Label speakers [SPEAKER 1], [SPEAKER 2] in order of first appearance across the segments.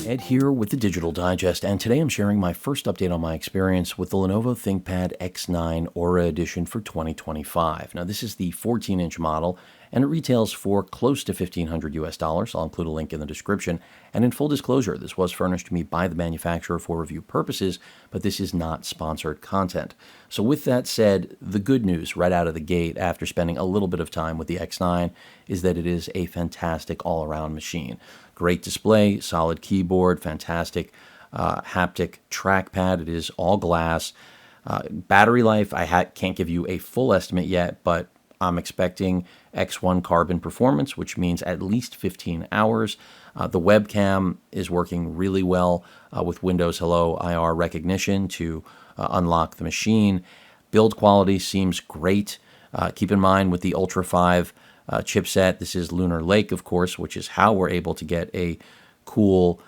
[SPEAKER 1] Ed here with the Digital Digest, and today I'm sharing my first update on my experience with the Lenovo ThinkPad X9 Aura Edition for 2025. Now, this is the 14-inch model, and it retails for close to $1,500 US. I'll include a link in the description. And in full disclosure, this was furnished to me by the manufacturer for review purposes, but this is not sponsored content. So with that said, the good news right out of the gate after spending a little bit of time with the X9 is that it is a fantastic all-around machine. Great display, solid keyboard, fantastic haptic trackpad. It is all glass. Battery life, I can't give you a full estimate yet, but I'm expecting X1 carbon performance, which means at least 15 hours. The webcam is working really well with Windows Hello IR recognition to unlock the machine. Build quality seems great. Keep in mind with the Ultra 5 chipset, this is Lunar Lake, of course, which is how we're able to get a cool,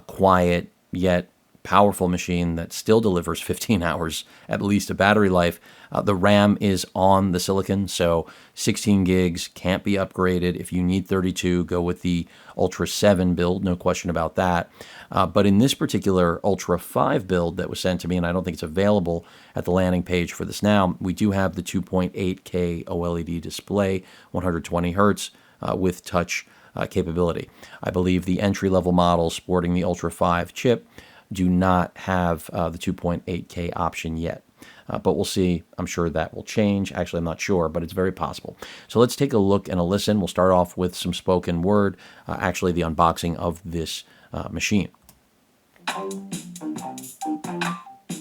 [SPEAKER 1] quiet, yet powerful machine that still delivers 15 hours at least of battery life. The RAM is on the silicon, so 16 gigs can't be upgraded. If you need 32, go with the Ultra 7 build, no question about that. But in this particular Ultra 5 build that was sent to me, and I don't think it's available at the landing page for this now, we do have the 2.8K OLED display, 120 hertz with touch capability. I believe the entry-level models sporting the Ultra 5 chip do not have the 2.8K option yet. But we'll see. I'm sure that will change. Actually, I'm not sure, but it's very possible. So let's take a look and a listen. We'll start off with some spoken word, actually the unboxing of this machine.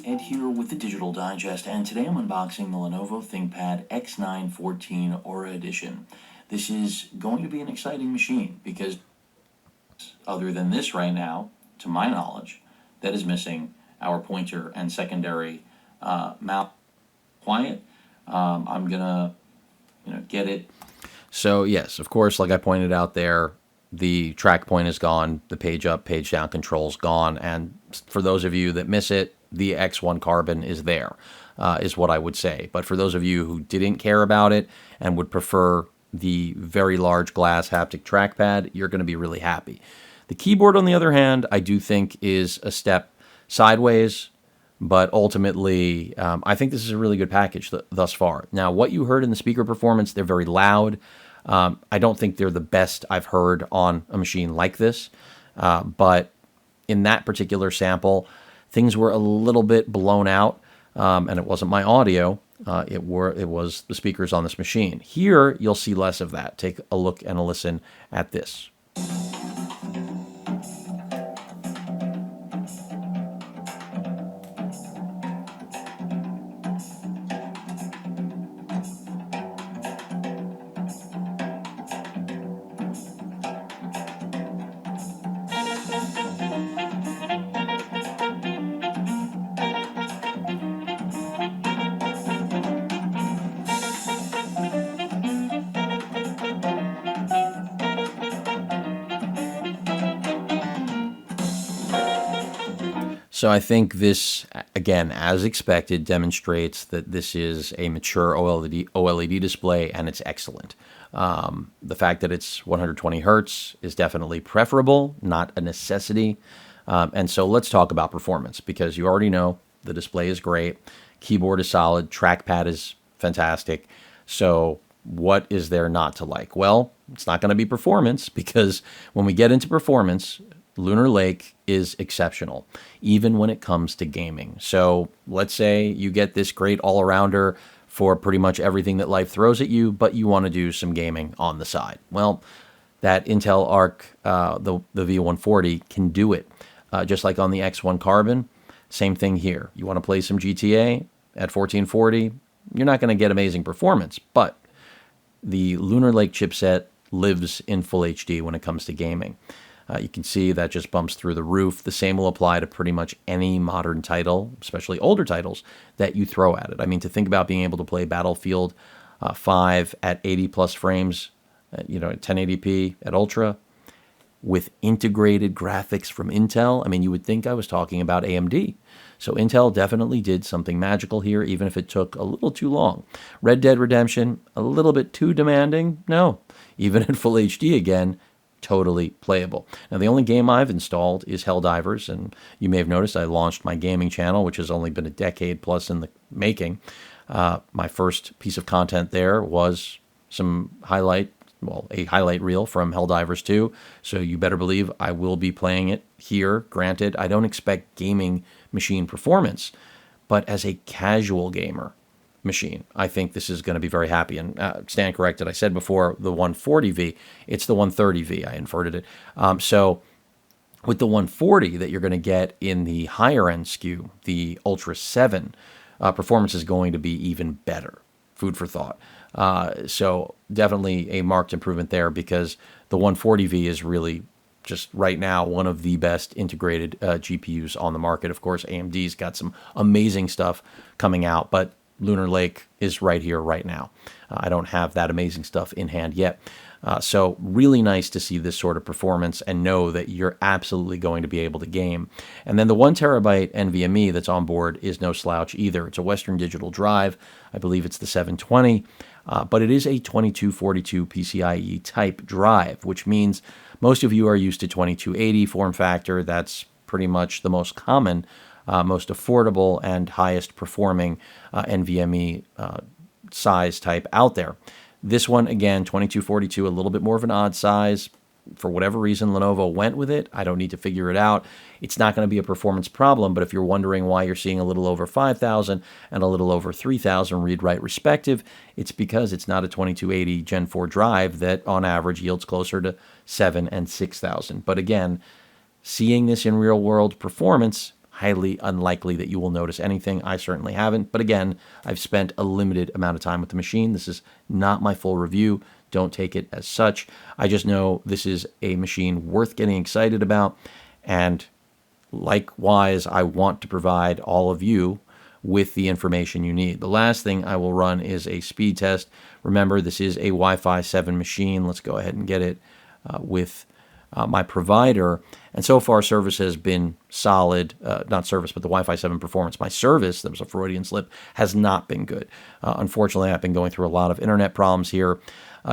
[SPEAKER 1] Ed here with the Digital Digest, and today I'm unboxing the Lenovo ThinkPad X9 14 Aura Edition. This is going to be an exciting machine because other than this right now, to my knowledge, that is missing our pointer and secondary mouse. Quiet. I'm gonna, get it. So yes, of course, like I pointed out there, the track point is gone, the page up, page down controls gone, and for those of you that miss it, the X1 Carbon is there, is what I would say. But for those of you who didn't care about it and would prefer the very large glass haptic trackpad, you're going to be really happy. The keyboard, on the other hand, I do think is a step sideways, but ultimately, I think this is a really good package thus far. Now, what you heard in the speaker performance, they're very loud. I don't think they're the best I've heard on a machine like this, but in that particular sample, things were a little bit blown out, and it wasn't my audio. It was the speakers on this machine. Here, you'll see less of that. Take a look and a listen at this. So I think this, again, as expected, demonstrates that this is a mature OLED display, and it's excellent. The fact that it's 120 hertz is definitely preferable, not a necessity. And so let's talk about performance, because you already know the display is great, keyboard is solid, trackpad is fantastic. So what is there not to like? Well, it's not going to be performance, because when we get into performance, Lunar Lake is exceptional, even when it comes to gaming. So let's say you get this great all-arounder for pretty much everything that life throws at you, but you want to do some gaming on the side. Well, that Intel Arc, the V140, can do it. Just like on the X1 Carbon, same thing here. You want to play some GTA at 1440, you're not going to get amazing performance, but the Lunar Lake chipset lives in full HD when it comes to gaming. You can see that just bumps through the roof. The same will apply to pretty much any modern title, especially older titles, that you throw at it. I mean, to think about being able to play Battlefield 5 at 80 plus frames, at 1080p at Ultra, with integrated graphics from Intel. I mean, you would think I was talking about AMD. So Intel definitely did something magical here, even if it took a little too long. Red Dead Redemption, a little bit too demanding? No. Even in full HD again, totally playable. Now, the only game I've installed is Helldivers, and you may have noticed I launched my gaming channel, which has only been a decade plus in the making. My first piece of content there was a highlight reel from Helldivers 2, so you better believe I will be playing it here. Granted, I don't expect gaming machine performance, but as a casual gamer machine, I think this is going to be very happy. And stand corrected, I said before the 140V, it's the 130V. I inverted it. So with the 140 that you're going to get in the higher end SKU, the Ultra 7, performance is going to be even better. Food for thought. So definitely a marked improvement there, because the 140V is really just right now one of the best integrated GPUs on the market. Of course, AMD's got some amazing stuff coming out, but Lunar Lake is right here, right now. I don't have that amazing stuff in hand yet. So really nice to see this sort of performance and know that you're absolutely going to be able to game. And then the 1 terabyte NVMe that's on board is no slouch either. It's a Western Digital drive. I believe it's the 720, but it is a 2242 PCIe type drive, which means most of you are used to 2280 form factor. That's pretty much the most common, most affordable, and highest performing NVMe size type out there. This one, again, 2242, a little bit more of an odd size. For whatever reason, Lenovo went with it. I don't need to figure it out. It's not going to be a performance problem, but if you're wondering why you're seeing a little over 5,000 and a little over 3,000 read-write respective, it's because it's not a 2280 Gen 4 drive that on average yields closer to 7,000 and 6,000. But again, seeing this in real-world performance, highly unlikely that you will notice anything. I certainly haven't. But again, I've spent a limited amount of time with the machine. This is not my full review. Don't take it as such. I just know this is a machine worth getting excited about. And likewise, I want to provide all of you with the information you need. The last thing I will run is a speed test. Remember, this is a Wi-Fi 7 machine. Let's go ahead and get it with my provider. And so far, service has been solid. Not service, but the Wi-Fi 7 performance. My service, that was a Freudian slip, has not been good. Unfortunately, I've been going through a lot of internet problems here.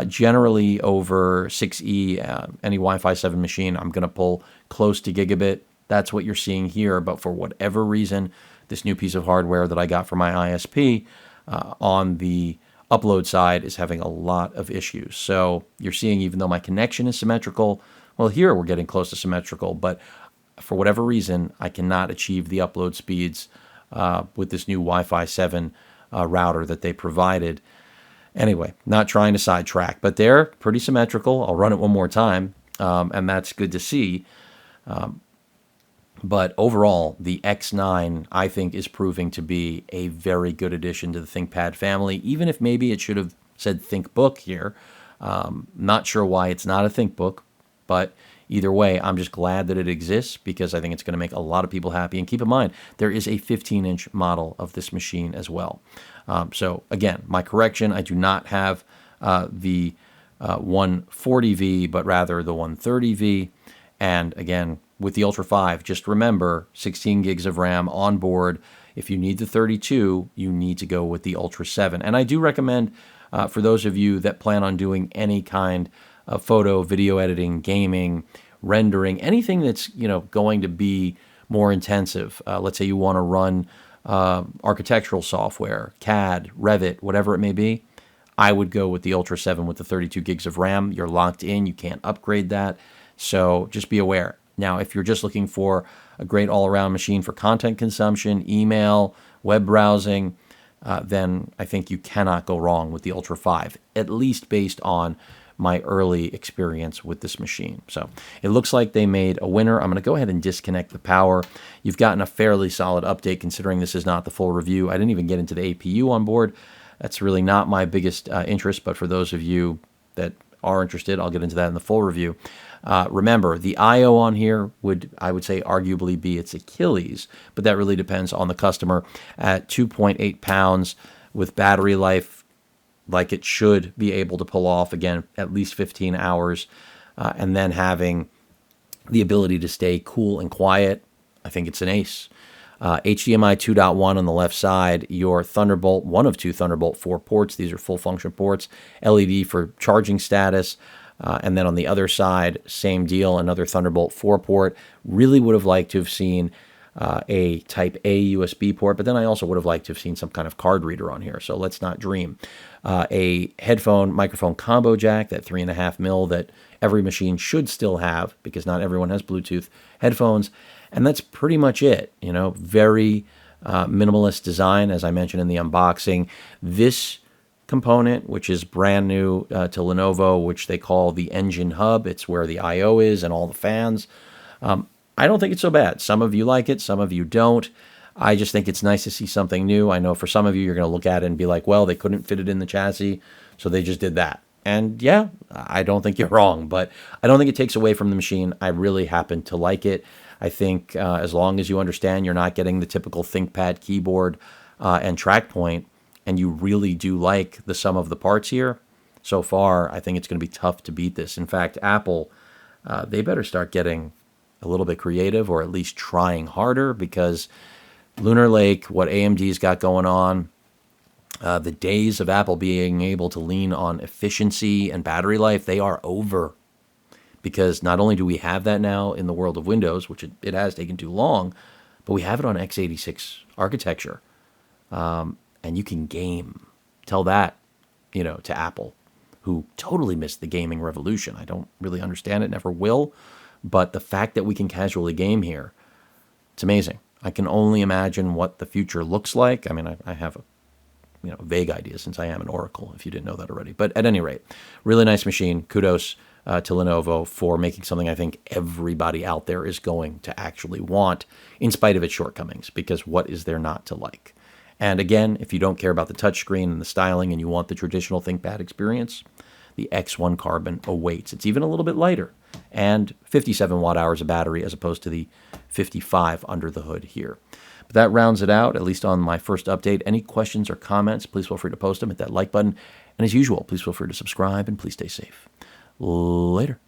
[SPEAKER 1] Generally, over 6E, any Wi-Fi 7 machine, I'm going to pull close to gigabit. That's what you're seeing here. But for whatever reason, this new piece of hardware that I got for my ISP on the upload side is having a lot of issues. So you're seeing, even though my connection is symmetrical, well, here we're getting close to symmetrical, but for whatever reason, I cannot achieve the upload speeds with this new Wi-Fi 7 router that they provided. Anyway, not trying to sidetrack, but they're pretty symmetrical. I'll run it one more time, and that's good to see. But overall, the X9, I think, is proving to be a very good addition to the ThinkPad family, even if maybe it should have said ThinkBook here. Not sure why it's not a ThinkBook, but either way, I'm just glad that it exists, because I think it's going to make a lot of people happy. And keep in mind, there is a 15-inch model of this machine as well. So again, my correction, I do not have the 140V, but rather the 130V. And again, with the Ultra 5, just remember 16 gigs of RAM on board. If you need the 32, you need to go with the Ultra 7. And I do recommend, for those of you that plan on doing any kind of photo, video editing, gaming, rendering, anything that's going to be more intensive. Let's say you want to run architectural software, CAD, Revit, whatever it may be. I would go with the Ultra 7 with the 32 gigs of RAM. You're locked in. You can't upgrade that. So just be aware. Now, if you're just looking for a great all-around machine for content consumption, email, web browsing, then I think you cannot go wrong with the Ultra 5, at least based on my early experience with this machine. So it looks like they made a winner. I'm going to go ahead and disconnect the power. You've gotten a fairly solid update considering this is not the full review. I didn't even get into the APU on board. That's really not my biggest interest, but for those of you that are interested, I'll get into that in the full review. Remember, the I/O on here I would say arguably be its Achilles, but that really depends on the customer. At 2.8 pounds with battery life like it should be able to pull off, again, at least 15 hours, and then having The ability to stay cool and quiet, I think it's an ace. HDMI 2.1 on the left side, your Thunderbolt, one of two Thunderbolt 4 ports. These are full function ports. LED for charging status. And then on the other side, same deal, another Thunderbolt 4 port. Really would have liked to have seen a Type A USB port, but then I also would have liked to have seen some kind of card reader on here. So let's not dream. A headphone microphone combo jack, that 3.5 mil that every machine should still have because not everyone has Bluetooth headphones. And that's pretty much it. You know, very minimalist design, as I mentioned in the unboxing. This component, which is brand new to Lenovo, which they call the engine hub. It's where the I/O is and all the fans. I don't think it's so bad. Some of you like it, some of you don't. I just think it's nice to see something new. I know for some of you, you're going to look at it and be like, well, they couldn't fit it in the chassis, so they just did that. And yeah, I don't think you're wrong, but I don't think it takes away from the machine. I really happen to like it. I think as long as you understand you're not getting the typical ThinkPad keyboard and track point, and you really do like the sum of the parts here, so far, I think it's going to be tough to beat this. In fact, Apple, they better start getting a little bit creative or at least trying harder because Lunar Lake, what AMD's got going on, the days of Apple being able to lean on efficiency and battery life, they are over. Because not only do we have that now in the world of Windows, which it has taken too long, but we have it on x86 architecture. And you can game. Tell that, to Apple, who totally missed the gaming revolution. I don't really understand it, never will. But the fact that we can casually game here, it's amazing. I can only imagine what the future looks like. I mean, I have a vague idea since I am an Oracle, if you didn't know that already. But at any rate, really nice machine. Kudos to Lenovo for making something I think everybody out there is going to actually want, in spite of its shortcomings, because what is there not to like? And again, if you don't care about the touchscreen and the styling and you want the traditional ThinkPad experience, the X1 Carbon awaits. It's even a little bit lighter and 57 watt hours of battery as opposed to the 55 under the hood here. But that rounds it out, at least on my first update. Any questions or comments, please feel free to post them. Hit that like button. And as usual, please feel free to subscribe and please stay safe. Later.